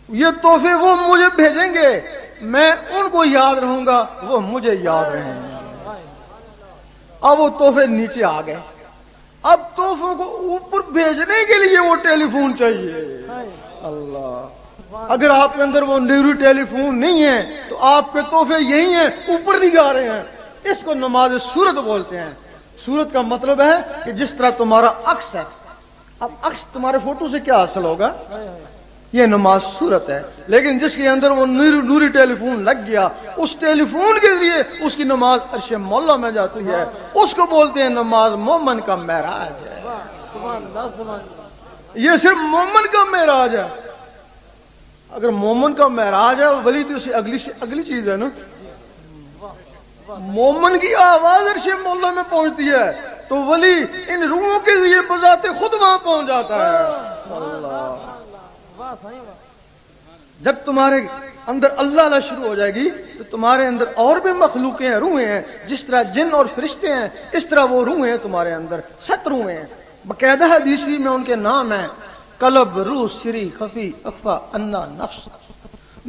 یہ تحفے وہ مجھے بھیجیں گے، میں ان کو یاد رہوں گا، وہ مجھے یاد رہیں گے۔ اب وہ تحفے نیچے آ گئے، اب تحفوں کو اوپر بھیجنے کے لیے وہ ٹیلی فون چاہیے۔ اللہ، اگر آپ کے اندر وہ نیوری ٹیلی فون نہیں ہے تو آپ کے تحفے یہی ہیں، اوپر نہیں جا رہے ہیں۔ اس کو نماز صورت بولتے ہیں۔ صورت کا مطلب ہے کہ جس طرح تمہارا عکس ہے، اب عکس تمہارے فوٹو سے کیا حاصل ہوگا؟ یہ نماز صورت ہے۔ لیکن جس کے اندر وہ نوری ٹیلی فون لگ گیا، اس ٹیلی فون کے ذریعے اس کی نماز عرش مولا میں جاتی ہے، اس کو بولتے ہیں نماز مومن کا معراج ہے۔ یہ صرف مومن کا معراج ہے۔ اگر مومن کا معراج ہے ولی تو اسے اگلی چیز ہے نا، مومن کی آواز عرش مولا میں پہنچتی ہے تو ولی ان روحوں کے ذریعے بذات خود وہاں پہنچ جاتا ہے۔ اللہ، جب تمہارے اندر اللہ اللہ شروع ہو جائے گی تو تمہارے اندر اور بھی مخلوقیں ہیں، روحیں ہیں، جس طرح جن اور فرشتے ہیں اس طرح وہ روحیں ہیں تمہارے اندر، 7 روحیں ہیں۔ باقاعدہ حدیثی میں ان کے نام ہیں، قلب، روح، سری، خفی، اخفا، انا، نفس۔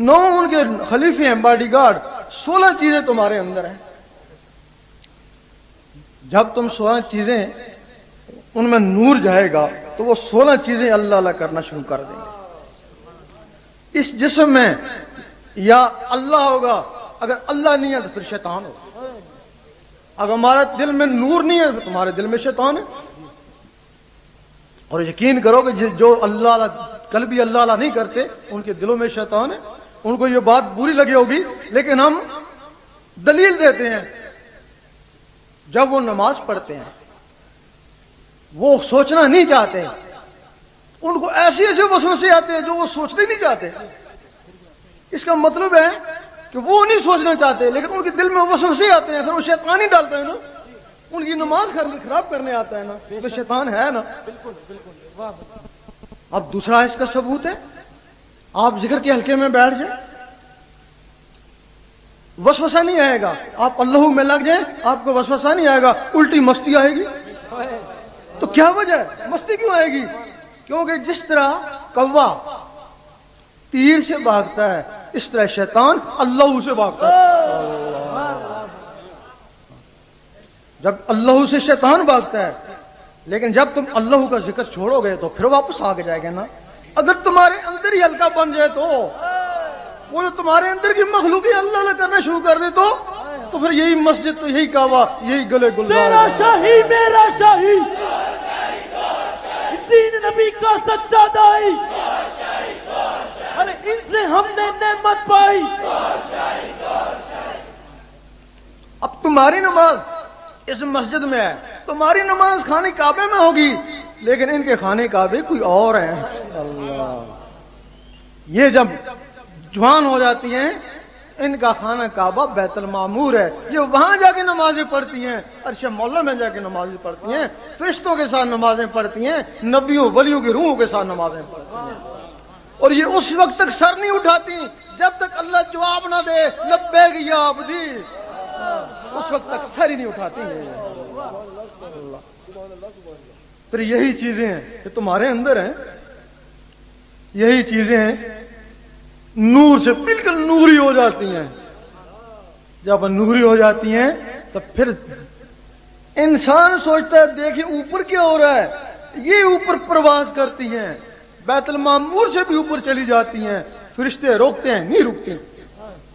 9 ان کے خلیفے ہیں، باڈی گارڈ۔ 16 چیزیں تمہارے اندر ہیں۔ جب تم 16 چیزیں ان میں نور جائے گا تو وہ 16 چیزیں اللہ اللہ کرنا شروع کر دیں گے۔ اس جسم میں یا اللہ ہوگا، اگر اللہ نہیں ہے تو پھر شیطان ہوگا۔ اگر ہمارے دل میں نور نہیں ہے تو تمہارے دل میں شیطان ہے۔ اور یقین کرو کہ جو اللہ اللہ قلبی اللہ اللہ نہیں کرتے ان کے دلوں میں شیطان ہے۔ ان کو یہ بات بری لگی ہوگی لیکن ہم دلیل دیتے ہیں۔ جب وہ نماز پڑھتے ہیں وہ سوچنا نہیں چاہتے، ان کو ایسے ایسے وسوسے آتے ہیں جو وہ سوچنے نہیں چاہتے۔ اس کا مطلب ہے کہ وہ نہیں سوچنا چاہتے لیکن ان کے دل میں وسوسے آتے ہیں، پھر وہ شیطان ہی ڈالتا ہے نا، ان کی نماز خراب کرنے آتا ہے نا، تو شیطان ہے نا۔ اب دوسرا اس کا ثبوت ہے، آپ ذکر کے حلقے میں بیٹھ جائیں، وسوسہ نہیں آئے گا۔ آپ اللہ میں لگ جائیں، آپ کو وسوسہ نہیں آئے گا، الٹی مستی آئے گی۔ تو کیا وجہ ہے؟ مستی کیوں آئے گی؟ کیونکہ جس طرح کوا تیر سے بھاگتا ہے اس طرح شیطان اللہ سے بھاگتا ہے۔ جب اللہ سے شیطان بھاگتا ہے، لیکن جب تم اللہ کا ذکر چھوڑو گے تو پھر واپس آگے جائے گا نا۔ اگر تمہارے اندر ہی ہلکا بن جائے تو وہ جو تمہارے اندر کی مخلوقی اللہ اللہ کرنا شروع کر دے تو پھر یہی مسجد، تو یہی کعبہ، یہی گلے گلزار۔ میرا شاہی، میرا شاہی، دین نبی کا سچا دائی، ارے ان سے ہم نے نعمت پائی۔ اب تمہاری نماز اس مسجد میں ہے، تمہاری نماز خانے کعبے میں ہوگی، لیکن ان کے خانے کعبے کوئی اور ہیں۔ اللہ، یہ جب جوان ہو جاتی ہیں ان کا خانہ کعبہ بیت المعمور ہے، یہ وہاں جا کے نمازیں پڑھتی ہیں، عرش مولا میں جا کے نمازیں پڑھتی ہیں، فرشتوں کے ساتھ نمازیں پڑھتی ہیں، نبیوں ولیوں کی روحوں کے ساتھ نمازیں پڑھتی ہیں۔ اور یہ اس وقت تک سر نہیں اٹھاتی جب تک اللہ جواب نہ دے لبیک یا عبدی، اس وقت تک سر ہی نہیں اٹھاتی ہیں۔ پھر یہی چیزیں ہیں کہ تمہارے اندر ہیں، یہی چیزیں ہیں نور سے بالکل نوری ہو جاتی ہیں۔ جب نوری ہو جاتی ہیں تو پھر انسان سوچتا ہے دیکھیں اوپر کیا ہو رہا ہے، یہ اوپر پرواز کرتی ہیں، بیت المعمور سے بھی اوپر چلی جاتی ہیں۔ فرشتے روکتے ہیں؟ نہیں روکتے،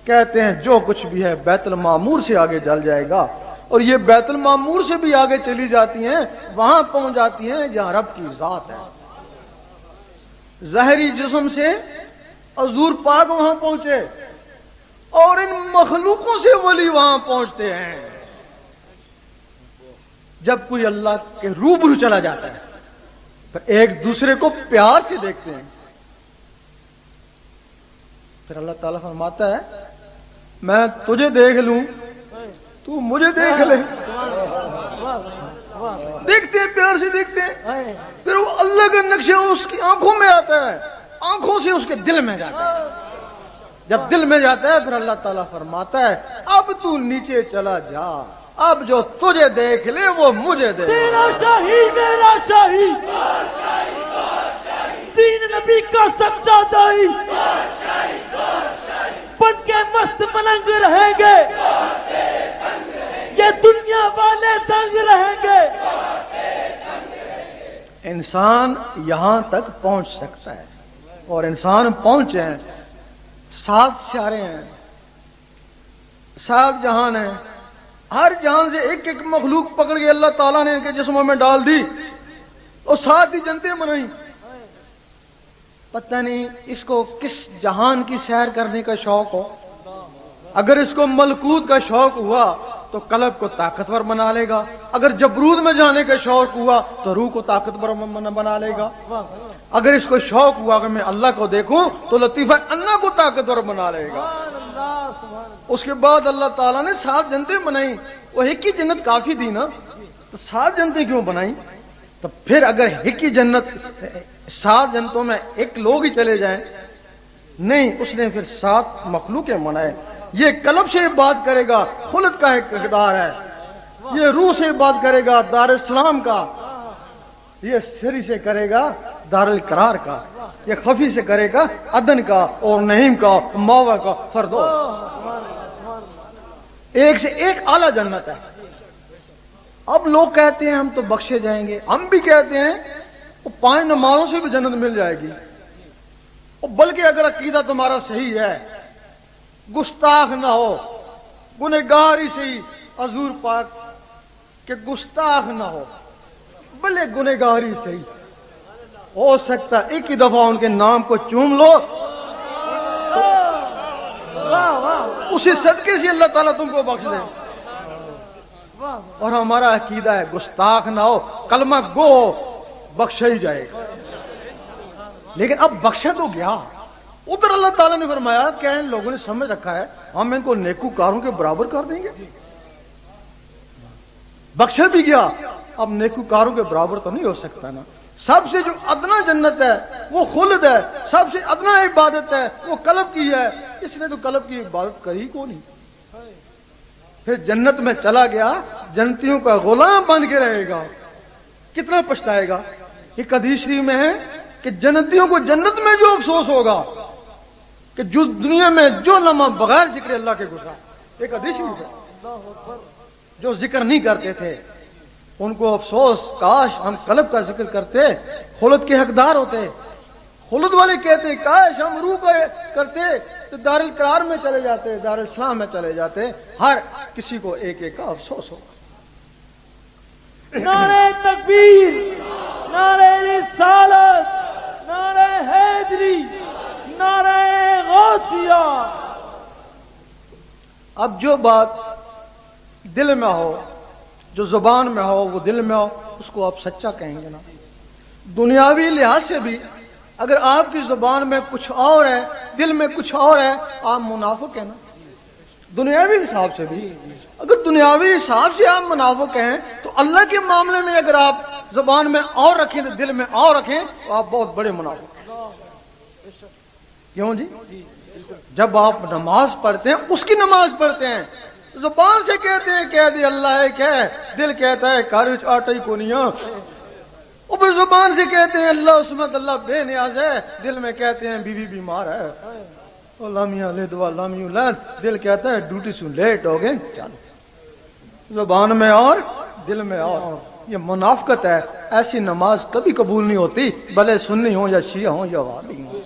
کہتے ہیں جو کچھ بھی ہے بیت المعمور سے آگے جل جائے گا۔ اور یہ بیت المعمور سے بھی آگے چلی جاتی ہیں، وہاں پہنچ جاتی ہیں جہاں رب کی ذات ہے۔ ظاہری جسم سے حضور پاک وہاں پہنچے اور ان مخلوقوں سے ولی وہاں پہنچتے ہیں۔ جب کوئی اللہ کے روبرو چلا جاتا ہے پھر ایک دوسرے کو پیار سے دیکھتے ہیں، پھر اللہ تعالیٰ فرماتا ہے میں تجھے دیکھ لوں تو مجھے دیکھ لے۔ دیکھتے ہیں، پیار سے دیکھتے ہیں، پھر وہ اللہ کا نقشہ اس کی آنکھوں میں آتا ہے، آنکھوں سے اس کے دل میں جاتا ہے۔ جب دل میں جاتا ہے پھر اللہ تعالیٰ فرماتا ہے اب تو نیچے چلا جا، اب جو تجھے دیکھ لے وہ مجھے دیکھ۔ تیرا شاہی، میرا شاہی، دین نبی کا سچا دائی، انسان یہاں تک پہنچ سکتا ہے، اور انسان پہنچے ہیں، 7 سیارے ہیں، 7 جہان ہیں، ہر جہان سے ایک ایک مخلوق پکڑ کے اللہ تعالیٰ نے ان کے جسموں میں ڈال دی اور 7 ہی جنتیں بنائیں۔ پتہ نہیں اس کو کس جہان کی سیر کرنے کا شوق ہو۔ اگر اس کو ملکوت کا شوق ہوا تو قلب کو طاقتور بنا لے گا، اگر جبروت میں جانے کا شوق ہوا تو روح کو طاقتور بنا لے گا، اگر اس کو شوق ہوا کہ میں اللہ کو دیکھوں تو لطیفہ اللہ کو طاقتور بنا لے گا۔ اس کے بعد اللہ تعالیٰ نے 7 جنتیں بنائیں، وہ ایک ہی جنت کافی دی نا، تو 7 جنتیں کیوں بنائیں؟ تو پھر اگر ایک ہی جنت 7 جنتوں میں ایک لوگ ہی چلے جائیں، نہیں، اس نے پھر 7 مخلوقیں بنائے۔ یہ قلب سے بات کرے گا، خلد کا ایک اقدار ہے، یہ روح سے بات کرے گا، دار السلام کا، یہ سری سے کرے گا، دار القرار کا، یہ خفی سے کرے گا، عدن کا اور نعیم کا، ماوا کا، فردوس۔ ایک سے ایک اعلیٰ جنت ہے۔ اب لوگ کہتے ہیں ہم تو بخشے جائیں گے، ہم بھی کہتے ہیں وہ 5 نمازوں سے بھی جنت مل جائے گی، بلکہ اگر عقیدہ تمہارا صحیح ہے، گستاخ نہ ہو، گنہگار ہی صحیح، حضور پاک کہ گستاخ نہ ہو، بلے گنہگار ہی صحیح، ہو سکتا ایک ہی دفعہ ان کے نام کو چوم لو، اسی صدقے سے اللہ تعالیٰ تم کو بخش دے۔ اور ہمارا عقیدہ ہے گستاخ نہ ہو، کلمہ گو ہو، بخشا ہی جائے گا۔ لیکن اب بخشا تو گیا، ادھر اللہ تعالیٰ نے فرمایا کہ ان لوگوں نے سمجھ رکھا ہے ہم ان کو نیکوکاروں کے برابر کر دیں گے، بخشا بھی گیا، اب نیکوکاروں کے برابر تو نہیں ہو سکتا نا۔ سب سے جو ادنا جنت ہے وہ خلد ہے، سب سے ادنا عبادت ہے وہ قلب کی ہے، اس نے تو قلب کی عبادت کری کو نہیں، پھر جنت میں چلا گیا، جنتیوں کا غلام بن کے رہے گا، کتنا پچھتائے گا۔ ایک حدیث شریف میں ہے کہ جنتیوں کو جنت میں جو افسوس ہوگا کہ جو دنیا میں جو لمحہ بغیر ذکر اللہ کے گزرا، ایک حدیث شریف ہے، جو ذکر نہیں کرتے تھے ان کو افسوس، کاش ہم قلب کا ذکر کرتے، خلد کے حقدار ہوتے۔ خلد والے کہتے کاش ہم روح کا کرتے تو دار القرار میں چلے جاتے، دار السلام میں چلے جاتے۔ ہر کسی کو ایک ایک کا افسوس ہوگا۔ نعرہ تکبیر، نعرہ رسالت، نعرہ حیدری، نعرہ غوثیہ۔ اب جو بات دل میں ہو، جو زبان میں ہو، وہ دل میں ہو، اس کو آپ سچا کہیں گے نا۔ دنیاوی لحاظ سے بھی اگر آپ کی زبان میں کچھ اور ہے، دل میں کچھ اور ہے، آپ منافق ہیں نا۔ دنیاوی حساب سے بھی اگر دنیاوی حساب سے آپ منافق ہیں تو اللہ کے معاملے میں اگر آپ زبان میں اور رکھیں تو دل میں اور رکھیں تو آپ بہت بڑے منافق ہیں۔ کیوں جی؟ جب آپ نماز پڑھتے ہیں، اس کی نماز پڑھتے ہیں، زبان سے کہتے ہیں کہہ دی اللہ ہے، کہ دل کہتا ہے کارج آٹا ہی کو نہیں، اوپر زبان سے کہتے ہیں اللہ عصمت، اللہ بے نیاز ہے، دل میں کہتے ہیں بیوی بیمار ہے، دل کہتا ہے ڈیوٹی سے لیٹ ہو گئے، چلو۔ زبان میں اور دل میں اور، یہ منافقت ہے۔ ایسی نماز کبھی قبول نہیں ہوتی، بھلے سنی ہوں یا شیعہ ہوں یا وہابی ہوں۔